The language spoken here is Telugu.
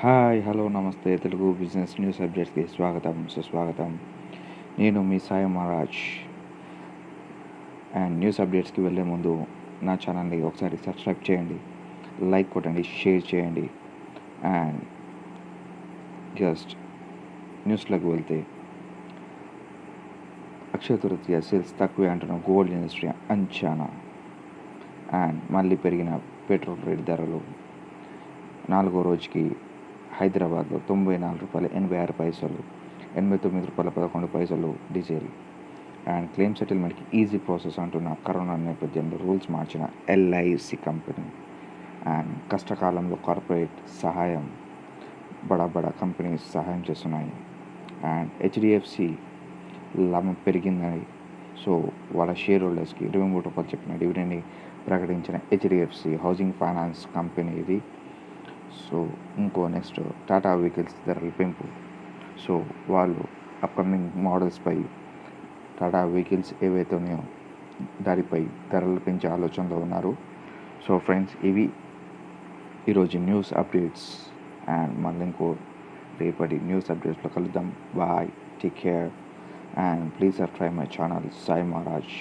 హాయ్ హలో నమస్తే తెలుగు బిజినెస్ న్యూస్ అప్డేట్స్కి స్వాగతం సుస్వాగతం. నేను మీ సాయి మహారాజ్. అండ్ న్యూస్ అప్డేట్స్కి వెళ్ళే ముందు నా ఛానల్ని ఒకసారి సబ్స్క్రైబ్ చేయండి, లైక్ కొట్టండి, షేర్ చేయండి. అండ్ జస్ట్ న్యూస్లోకి వెళ్తే అక్షయ తృతీయ సేల్స్ తక్కువే అంటున్న గోల్డ్ ఇండస్ట్రీ అంచనా. అండ్ మళ్ళీ పెరిగిన పెట్రోల్ రేట్ ధరలు. 4వ రోజుకి హైదరాబాద్లో ₹94.86, ₹89.11 డీజిల్. అండ్ క్లెయిమ్ సెటిల్మెంట్కి ఈజీ ప్రాసెస్ అంటున్న కరోనా నేపథ్యంలో రూల్స్ మార్చిన ఎల్ఐసి కంపెనీ. అండ్ కష్టకాలంలో కార్పొరేట్ సహాయం, బడా కంపెనీస్ సహాయం చేస్తున్నాయి. అండ్ హెచ్డిఎఫ్సి లాభం పెరిగిందని, సో వాళ్ళ షేర్ హోల్డర్స్కి ₹23 చెప్పిన డివిడెండ్ని ప్రకటించిన హెచ్డిఎఫ్సి హౌసింగ్ ఫైనాన్స్ కంపెనీ ఇది. సో నెక్స్ట్ టాటా వెహికల్స్ ధరల పెంపు. సో వాళ్ళు అప్కమింగ్ మోడల్స్పై టాటా వెహికల్స్ ఏవైతే ఉన్నాయో దానిపై ధరలు పెంచే ఆలోచనలో ఉన్నారు. సో ఫ్రెండ్స్, ఇవి ఈరోజు న్యూస్ అప్డేట్స్. అండ్ మళ్ళీ రేపటి న్యూస్ అప్డేట్స్లో కలుద్దాం. Bye, take care, and please subscribe my channel Sai Maharaj.